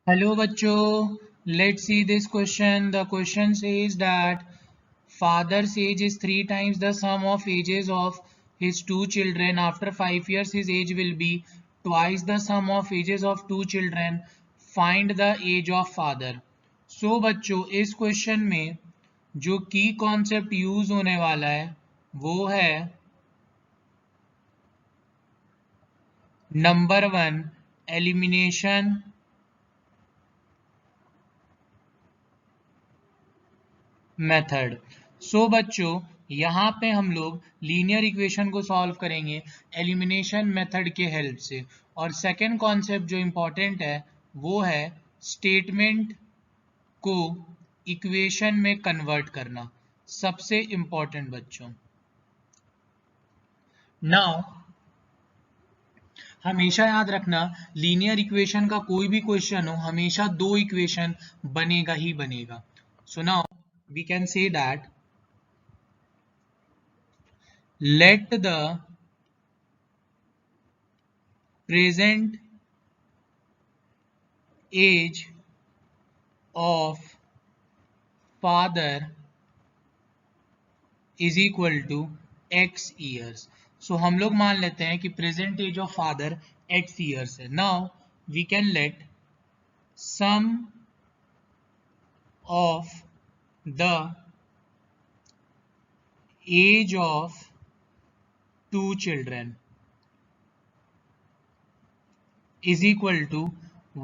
Hello बच्चों, let's see this question. The question says that father's age is 3 times the sum of ages of his two children. After 5 years, his age will be twice the sum of ages of two children. Find the age of father. So बच्चों, इस question में जो की concept use होने वाला है वो है नंबर 1 एलिमिनेशन मेथड। सो बच्चों यहाँ पे हम लोग लीनियर इक्वेशन को सॉल्व करेंगे एलिमिनेशन मेथड के हेल्प से। और सेकंड कॉन्सेप्ट जो इम्पोर्टेंट है वो है स्टेटमेंट को इक्वेशन में कन्वर्ट करना, सबसे इम्पोर्टेंट बच्चों। नाउ हमेशा याद रखना, लीनियर इक्वेशन का कोई भी क्वेश्चन हो हमेशा दो इक्वेशन बनेगा ही बनेगा। So now we can say that let the present age of father is equal to x years। सो हम लोग मान लेते हैं कि present age of father x years है। Now we can let sum of the age of two children is equal to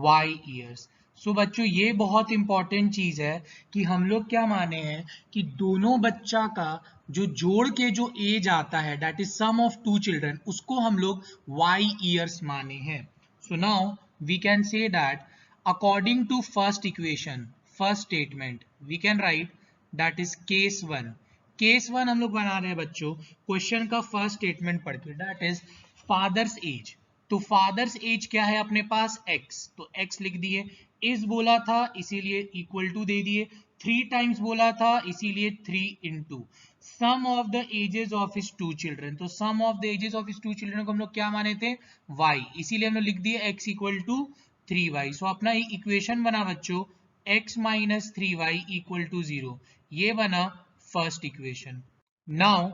y years। So बच्चों ये बहुत इंपॉर्टेंट चीज है कि हम लोग क्या माने हैं कि दोनों बच्चा का जो जोड़ के जो एज आता है that is sum of two children, उसको हम लोग y years माने हैं। So now we can say that according to first equation, first statement we can write that is case one. Case one हम लोग बना रहे हैं बच्चों क्वेश्चन का फर्स्ट स्टेटमेंट पढ़ के, दैट इज फादर्स एज। तो फादर्स एज क्या है अपने पास x, तो x लिख दिए, इज बोला था इसीलिए इक्वल टू दे दिए, 3 टाइम्स बोला था इसीलिए 3 into sum of the ages of his two children. तो sum of the ages of his two children को हम लोग क्या माने थे y, इसीलिए हम लोग लिख दिए x इक्वल टू 3y। सो अपना इक्वेशन बना बच्चों x minus 3y equal to 0, ये बना फर्स्ट इक्वेशन। नाउ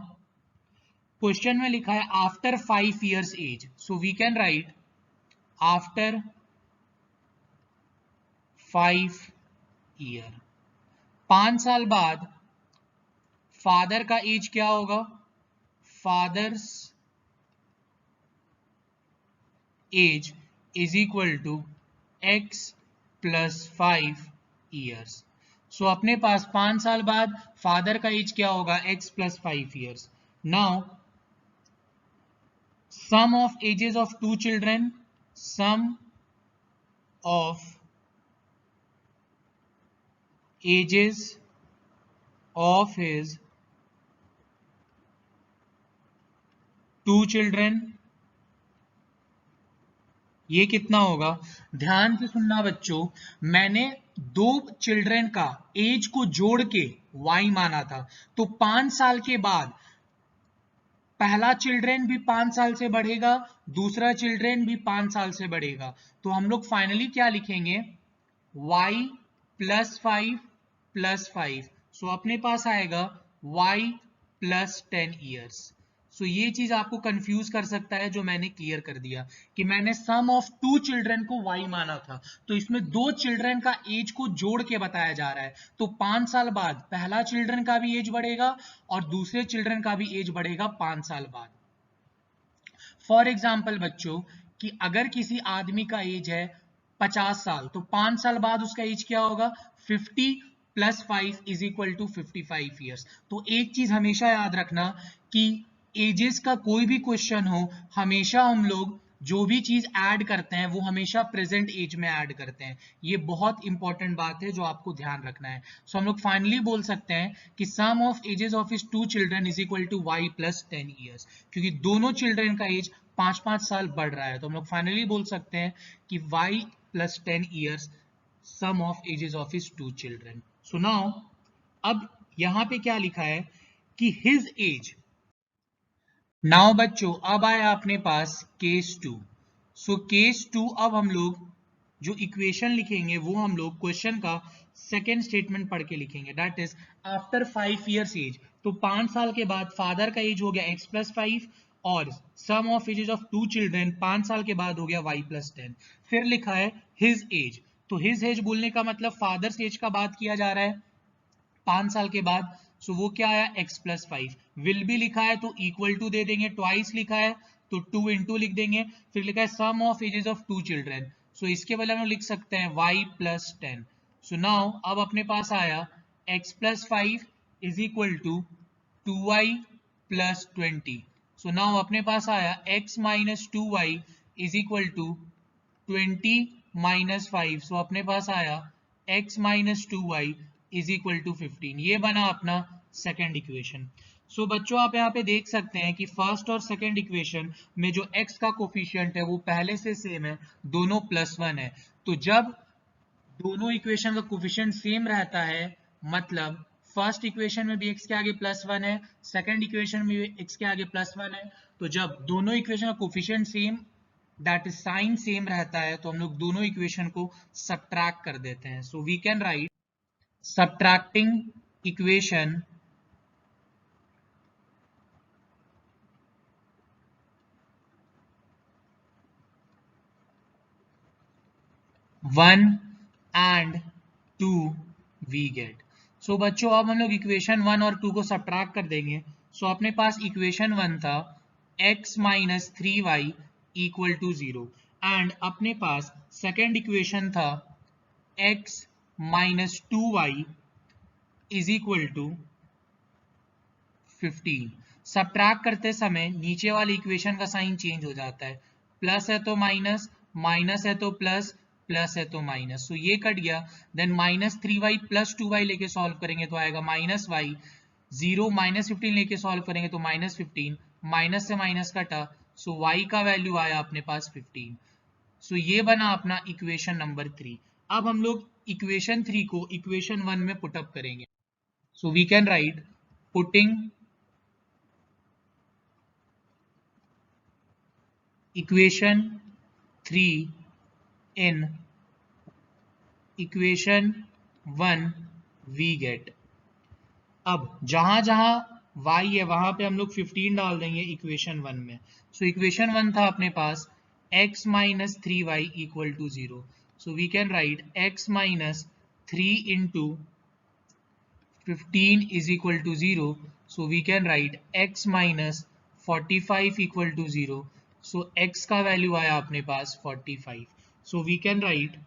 क्वेश्चन में लिखा है after 5 years age, so we can write after 5 year, 5 साल बाद फादर का एज क्या होगा, father's age is equal to x plus 5 years। So अपने पास 5 साल बाद फादर का एज क्या होगा x plus 5 years। Now sum of ages of two children, sum of ages of his two children, ये कितना होगा। ध्यान से सुनना बच्चों, मैंने दो चिल्ड्रन का एज को जोड़ के y माना था, तो 5 साल के बाद पहला चिल्ड्रन भी 5 साल से बढ़ेगा, दूसरा चिल्ड्रन भी 5 साल से बढ़ेगा, तो हम लोग फाइनली क्या लिखेंगे y प्लस 5 प्लस 5। सो अपने पास आएगा y प्लस 10 years। सो ये चीज आपको कंफ्यूज कर सकता है जो मैंने क्लियर कर दिया कि मैंने सम ऑफ टू चिल्ड्रन को y माना था, तो इसमें दो चिल्ड्रन का एज को जोड़ के बताया जा रहा है, तो 5 साल बाद पहला चिल्ड्रन का भी एज बढ़ेगा और दूसरे चिल्ड्रन का भी एज बढ़ेगा 5 साल बाद। फॉर एग्जाम्पल बच्चों कि अगर किसी आदमी का एज है 50 साल, तो 5 साल बाद उसका एज क्या होगा 50 plus 5 is equal to 55 years. तो एक चीज हमेशा याद रखना कि एजेस का कोई भी क्वेश्चन हो हमेशा हम लोग जो भी चीज ऐड करते हैं वो हमेशा प्रेजेंट एज में ऐड करते हैं, ये बहुत इंपॉर्टेंट बात है जो आपको ध्यान रखना है। सो हम लोग फाइनली बोल सकते हैं कि sum of ages of his two children is equal to y plus 10 years, क्योंकि दोनों चिल्ड्रन का एज 5-5 साल बढ़ रहा है, तो हम लोग फाइनली बोल सकते हैं कि y plus 10 years sum of ages of his two children. So now अब यहां पे क्या लिखा है कि हिज एज। नाउ बच्चों अब आया अपने पास केस 2। सो केस 2 अब हम लोग जो इक्वेशन लिखेंगे वो हम लोग क्वेश्चन का सेकेंड स्टेटमेंट पढ़ के लिखेंगे, that is after 5 years age. तो 5 साल के बाद फादर का एज हो गया x+5 और सम ऑफ एजेस ऑफ 2 चिल्ड्रेन 5 साल के बाद हो गया y+10। फिर लिखा है हिज एज, तो हिज एज बोलने का मतलब फादर्स एज का बात किया जा रहा है 5 साल के बाद। सो वो क्या आया x+5। विल भी लिखा है तो इक्वल टू दे देंगे, ट्वाइस लिखा है तो 2 into लिख देंगे। फिर लिखा है सम ऑफ एजेस ऑफ 2 चिल्ड्रेन, सो इसके बदले हम लिख सकते हैं y+10। सो नाउ अब अपने पास आया x+5 is equal to 2y+20। So now अपने पास आया x minus 2y is equal to 20-5। So अपने पास आया x minus 2y is equal to 15। ये बना अपना सेकेंड इक्वेशन। सो बच्चों आप यहाँ पे देख सकते हैं कि फर्स्ट और सेकेंड इक्वेशन में जो x का कोफिशिएंट है वो पहले से सेम है, दोनों +1 है। तो जब दोनों इक्वेशन का कोफिशिएंट सेम रहता है मतलब फर्स्ट इक्वेशन में भी x के आगे +1 है, सेकेंड इक्वेशन में भी x के आगे +1 है। तो जब दोनों इक्वेशन का coefficient same that is sine same रहता है तो हम लोग दोनों इक्वेशन को सब्ट्रैक्ट कर देते हैं। So we can write subtracting equation 1 and 2 we get। So बच्चों अब हम लोग इक्वेशन 1 और 2 को सब्ट्रैक्ट कर देंगे। सो अपने पास इक्वेशन 1 था x minus 3y equal to 0 and अपने पास सेकेंड इक्वेशन था x minus 2y is equal to 15। सब्ट्रैक्ट करते समय नीचे वाली इक्वेशन का साइन चेंज हो जाता है, प्लस है तो माइनस, माइनस है तो प्लस, प्लस है तो माइनस। सो ये कट गया, देन -3y प्लस 2y लेके सॉल्व करेंगे तो आएगा -y, 0 -15 लेके सॉल्व करेंगे तो -15, माइनस से माइनस कटा, सो y का वैल्यू आया अपने पास 15। सो ये बना अपना इक्वेशन नंबर 3। अब हम लोग इक्वेशन 3 को इक्वेशन 1 में पुटअप करेंगे। So we can write putting equation 3 in equation 1 we get। अब जहां जहां y है वहां पे हम लोग 15 डाल देंगे इक्वेशन 1 में। सो इक्वेशन 1 था अपने पास x minus 3y equal to 0। So we can write x minus 3 into 15 is equal to 0. So we can write x minus 45 equal to 0. So x का वैल्यू आया अपने पास 45. So we can write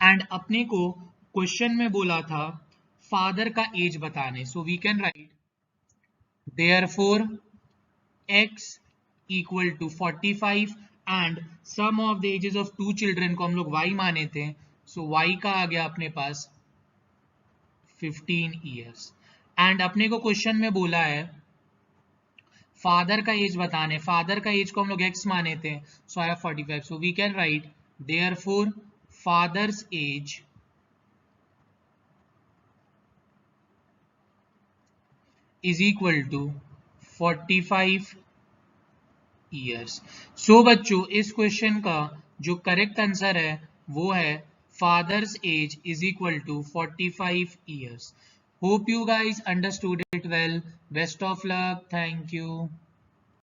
and अपने को question में बोला था father का as बताने। So we can write therefore x equal to 45 and sum of the ages of two children को हम लोग y माने थे। So y का आ गया अपने पास 15 years एंड अपने को क्वेश्चन में बोला है फादर का एज बताने, फादर का एज को हम लोग x माने थे, सो आया 45। So we can write therefore father's age is equal to 45 years। So बच्चों इस क्वेश्चन का जो करेक्ट आंसर है वो है father's age is equal to 45 years। Hope you guys understood it well. Best of luck. Thank you.